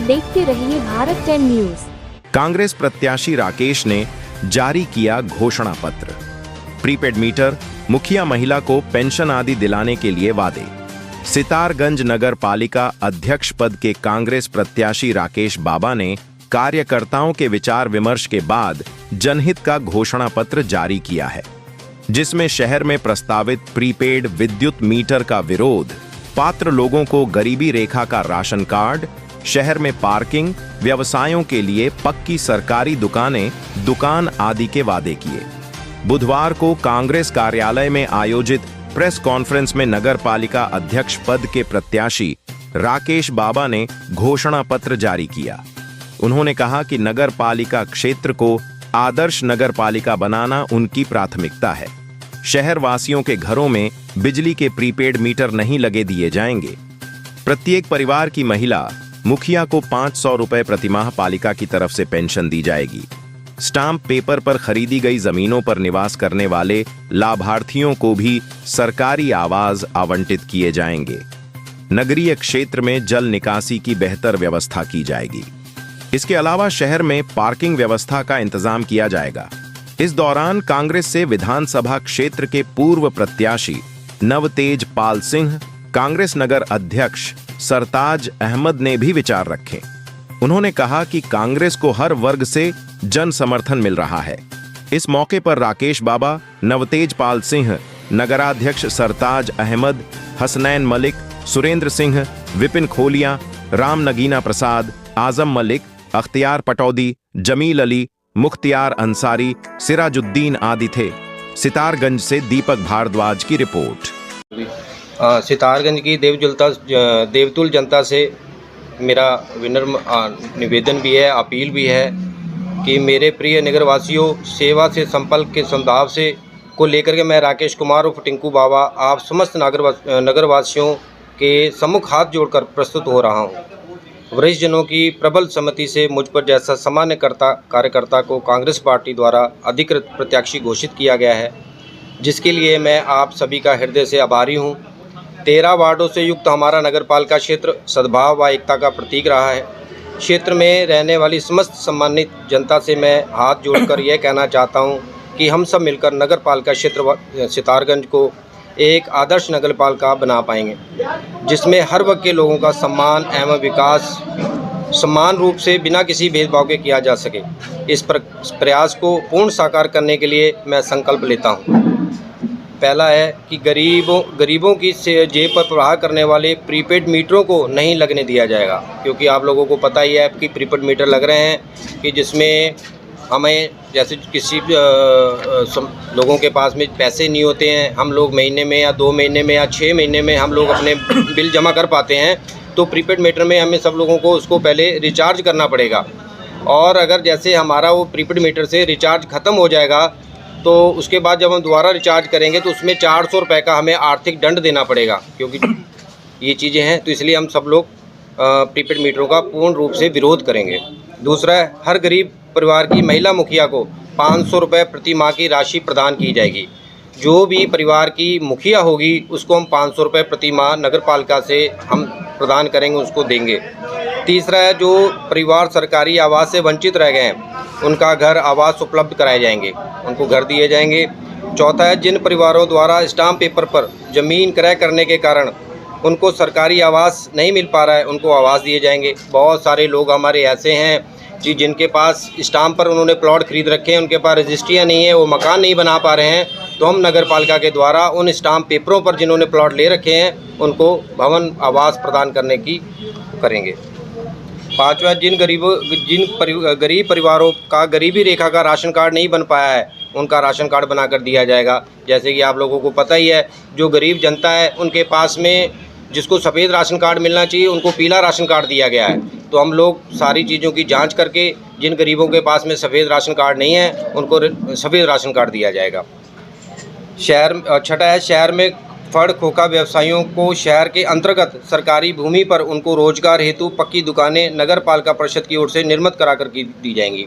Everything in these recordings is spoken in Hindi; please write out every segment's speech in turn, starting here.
देखते रहिए भारत 10 न्यूज। कांग्रेस प्रत्याशी राकेश ने जारी किया घोषणा पत्र। प्रीपेड मीटर, मुखिया महिला को पेंशन आदि दिलाने के लिए वादे। सितारगंज नगर पालिका अध्यक्ष पद के कांग्रेस प्रत्याशी राकेश बाबा ने कार्यकर्ताओं के विचार विमर्श के बाद जनहित का घोषणा पत्र जारी किया है, जिसमें शहर में प्रस्तावित प्रीपेड विद्युत मीटर का विरोध, पात्र लोगों को गरीबी रेखा का राशन कार्ड, शहर में पार्किंग, व्यवसायों के लिए पक्की सरकारी दुकान आदि के वादे किए। बुधवार को कांग्रेस कार्यालय में आयोजित प्रेस कॉन्फ्रेंस में नगर पालिका अध्यक्ष पद के प्रत्याशी राकेश बाबा ने घोषणा पत्र जारी किया। उन्होंने कहा कि नगर पालिका क्षेत्र को आदर्श नगर पालिका बनाना उनकी प्राथमिकता है। शहर वासियों के घरों में बिजली के प्रीपेड मीटर नहीं लगे दिए जाएंगे। प्रत्येक परिवार की महिला मुखिया को 500 रुपए प्रतिमाह पालिका की तरफ से पेंशन दी जाएगी। स्टाम्प पेपर पर खरीदी गई जमीनों पर निवास करने वाले लाभार्थियों को भी सरकारी आवास आवंटित किए जाएंगे। नगरीय क्षेत्र में जल निकासी की बेहतर व्यवस्था की जाएगी। इसके अलावा शहर में पार्किंग व्यवस्था का इंतजाम किया जाएगा। इस दौरान कांग्रेस से विधानसभा क्षेत्र के पूर्व प्रत्याशी नवतेज पाल सिंह, कांग्रेस नगर अध्यक्ष सरताज अहमद ने भी विचार रखे। उन्होंने कहा कि कांग्रेस को हर वर्ग से जन समर्थन मिल रहा है। इस मौके पर राकेश बाबा, नवतेज पाल सिंह, नगराध्यक्ष सरताज अहमद, हसनैन मलिक, सुरेंद्र सिंह, विपिन खोलिया, राम नगीना प्रसाद, आजम मलिक, अख्तियार पटौदी, जमील अली, मुख्तियार अंसारी, सिराजुद्दीन आदि थे। सितारगंज से दीपक भारद्वाज की रिपोर्ट। सितारगंज की देवतुल जनता से मेरा विनम्र निवेदन भी है, अपील भी है कि मेरे प्रिय नगरवासियों, सेवा से संपर्क के संभाव से को लेकर के मैं राकेश कुमार उर्फ टिंकू बाबा आप समस्त नगरवासियों के सम्मुख हाथ जोड़कर प्रस्तुत हो रहा हूँ। वरिष्ठ जनों की प्रबल सम्मति से मुझ पर जैसा सामान्य कार्यकर्ता को कांग्रेस पार्टी द्वारा अधिकृत प्रत्याशी घोषित किया गया है, जिसके लिए मैं आप सभी का हृदय से आभारी हूँ। 13 वार्डों से युक्त हमारा नगरपालिका क्षेत्र सद्भाव व एकता का प्रतीक रहा है। क्षेत्र में रहने वाली समस्त सम्मानित जनता से मैं हाथ जोड़कर यह कहना चाहता हूँ कि हम सब मिलकर नगरपालिका क्षेत्र सितारगंज को एक आदर्श नगरपालिका बना पाएंगे, जिसमें हर वर्ग के लोगों का सम्मान एवं विकास समान रूप से बिना किसी भेदभाव के किया जा सके। इस प्रयास को पूर्ण साकार करने के लिए मैं संकल्प लेता हूँ। पहला है कि गरीबों की जेब पर प्रहार करने वाले प्रीपेड मीटरों को नहीं लगने दिया जाएगा, क्योंकि आप लोगों को पता ही है कि प्रीपेड मीटर लग रहे हैं कि जिसमें हमें जैसे किसी लोगों के पास में पैसे नहीं होते हैं, हम लोग महीने में या 2 महीने में या 6 महीने में हम लोग अपने बिल जमा कर पाते हैं, तो प्रीपेड मीटर में हमें सब लोगों को उसको पहले रिचार्ज करना पड़ेगा। और अगर जैसे हमारा वो प्रीपेड मीटर से रिचार्ज ख़त्म हो जाएगा तो उसके बाद जब हम दोबारा रिचार्ज करेंगे तो उसमें 400 रुपये का हमें आर्थिक दंड देना पड़ेगा, क्योंकि ये चीज़ें हैं। तो इसलिए हम सब लोग प्रीपेड मीटरों का पूर्ण रूप से विरोध करेंगे। दूसरा है, हर गरीब परिवार की महिला मुखिया को 500 रुपये प्रति माह की राशि प्रदान की जाएगी। जो भी परिवार की मुखिया होगी उसको हम 500 रुपये प्रति माह नगर पालिका से हम प्रदान करेंगे, उसको देंगे। तीसरा है, जो परिवार सरकारी आवास से वंचित रह गए हैं उनका घर आवास उपलब्ध कराए जाएंगे, उनको घर दिए जाएंगे। चौथा है, जिन परिवारों द्वारा स्टाम्प पेपर पर ज़मीन क्रय करने के कारण उनको सरकारी आवास नहीं मिल पा रहा है, उनको आवास दिए जाएंगे। बहुत सारे लोग हमारे ऐसे हैं जी जिनके पास स्टाम्प पर उन्होंने प्लॉट खरीद रखे हैं, उनके पास रजिस्ट्रियाँ नहीं है, वो मकान नहीं बना पा रहे हैं, तो हम नगर पालिका के द्वारा उन स्टाम्प पेपरों पर जिन्होंने प्लॉट ले रखे हैं उनको भवन आवास प्रदान करने की करेंगे। पाँचवा, जिन गरीब परिवारों का गरीबी रेखा का राशन कार्ड नहीं बन पाया है उनका राशन कार्ड बनाकर दिया जाएगा। जैसे कि आप लोगों को पता ही है, जो गरीब जनता है उनके पास में जिसको सफ़ेद राशन कार्ड मिलना चाहिए उनको पीला राशन कार्ड दिया गया है। तो हम लोग सारी चीज़ों की जांच करके जिन गरीबों के पास में सफ़ेद राशन कार्ड नहीं है उनको सफ़ेद राशन कार्ड दिया जाएगा। छठा है, शहर में फड़ खोखा व्यवसायियों को शहर के अंतर्गत सरकारी भूमि पर उनको रोजगार हेतु पक्की दुकानें नगर पालिका परिषद की ओर से निर्मित कराकर दी जाएंगी।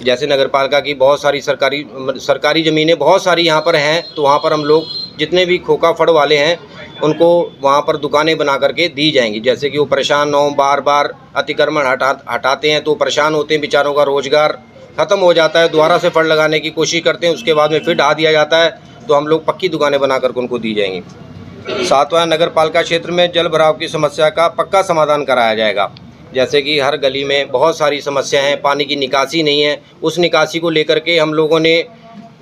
जैसे नगर पालिका की बहुत सारी सरकारी ज़मीनें बहुत सारी यहाँ पर हैं, तो वहाँ पर हम लोग जितने भी खोखा फड़ वाले हैं उनको वहाँ पर दुकानें बना करके दी जाएंगी, जैसे कि वो परेशान ना हो, बार बार अतिक्रमण हटाते हैं तो परेशान होते हैं, बेचारों का रोज़गार ख़त्म हो जाता है, दोबारा से फंड लगाने की कोशिश करते हैं, उसके बाद में फिर ढा दिया जाता है, तो हम लोग पक्की दुकानें बना करके उनको दी जाएंगी। सातवां, नगर पालिका क्षेत्र में जल भराव की समस्या का पक्का समाधान कराया जाएगा। जैसे कि हर गली में बहुत सारी समस्याएं हैं, पानी की निकासी नहीं है, उस निकासी को लेकर के हम लोगों ने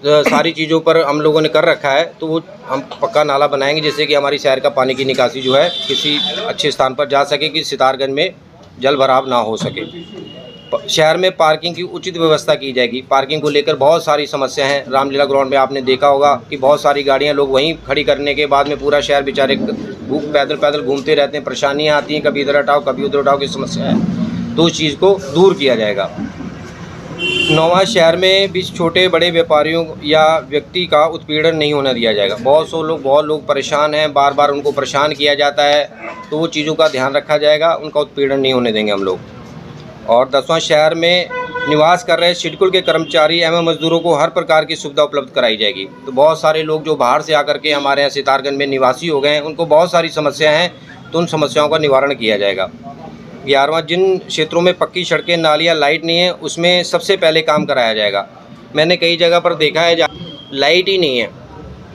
सारी चीज़ों पर हम लोगों ने कर रखा है, तो वो हम पक्का नाला बनाएंगे जिससे कि हमारी शहर का पानी की निकासी जो है किसी अच्छे स्थान पर जा सके, कि सितारगंज में जल भराव ना हो सके। शहर में पार्किंग की उचित व्यवस्था की जाएगी। पार्किंग को लेकर बहुत सारी समस्या हैं। रामलीला ग्राउंड में आपने देखा होगा कि बहुत सारी गाड़ियां लोग वहीं खड़ी करने के बाद में पूरा शहर बेचारे पैदल पैदल घूमते रहते हैं, परेशानियां आती हैं, कभी इधर हटाओ कभी उधर हटाओ की समस्या है, तो उस चीज़ को दूर किया जाएगा। 9वां, शहर में भी छोटे बड़े व्यापारियों या व्यक्ति का उत्पीड़न नहीं होने दिया जाएगा। बहुत लोग परेशान हैं, बार बार उनको परेशान किया जाता है, तो वो चीज़ों का ध्यान रखा जाएगा, उनका उत्पीड़न नहीं होने देंगे हम लोग। और 10वां, शहर में निवास कर रहे शेड्यूल के कर्मचारी एवं मजदूरों को हर प्रकार की सुविधा उपलब्ध कराई जाएगी। तो बहुत सारे लोग जो बाहर से आकर के हमारे यहाँ सितारगंज में निवासी हो गए हैं, उनको बहुत सारी समस्याएं हैं, तो उन समस्याओं का निवारण किया जाएगा। 11वां, जिन क्षेत्रों में पक्की सड़कें, नालियाँ, लाइट नहीं है, उसमें सबसे पहले काम कराया जाएगा। मैंने कई जगह पर देखा है जहाँ लाइट ही नहीं है,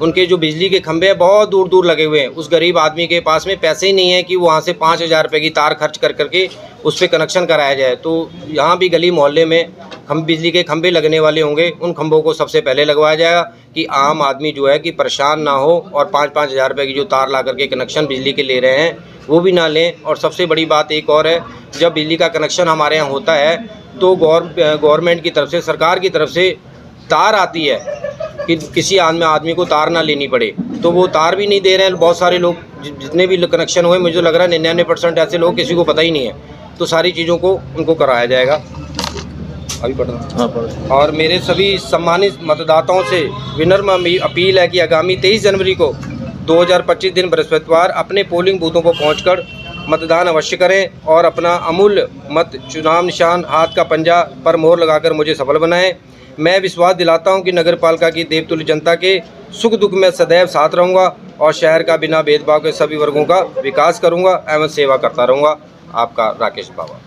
उनके जो बिजली के खंभे हैं बहुत दूर दूर लगे हुए हैं, उस गरीब आदमी के पास में पैसे ही नहीं है कि वहाँ से 5,000 रुपये की तार खर्च कर करके उस पर कनेक्शन कराया जाए। तो यहाँ भी गली मोहल्ले में बिजली के खंभे लगने वाले होंगे, उन खंभों को सबसे पहले लगवाया जाएगा कि आम आदमी जो है कि परेशान ना हो, और 5-5 हज़ार रुपये की जो तार ला करके कनेक्शन बिजली के ले रहे हैं वो भी ना लें। और सबसे बड़ी बात एक और है, जब बिजली का कनेक्शन हमारे यहाँ होता है तो गवर्नमेंट की तरफ से, सरकार की तरफ से तार आती है कि किसी आदमी को तार ना लेनी पड़े, तो वो तार भी नहीं दे रहे हैं। बहुत सारे लोग, जितने भी कनेक्शन हुए, मुझे लग रहा है 99% ऐसे लोग किसी को पता ही नहीं है, तो सारी चीज़ों को उनको कराया जाएगा। अभी पढ़ना। और मेरे सभी सम्मानित मतदाताओं से विनम्र अपील है कि आगामी 23 जनवरी को 2025 दिन बृहस्पतिवार अपने पोलिंग बूथों पर पहुंचकर मतदान अवश्य करें और अपना अमूल्य मत चुनाव निशान हाथ का पंजा पर मोहर लगाकर मुझे सफल बनाएं। मैं विश्वास दिलाता हूं कि नगर पालिका की देवतुल्य जनता के सुख दुख में सदैव साथ रहूंगा और शहर का बिना भेदभाव के सभी वर्गों का विकास करूंगा एवं सेवा करता रहूंगा। आपका राकेश बाबा।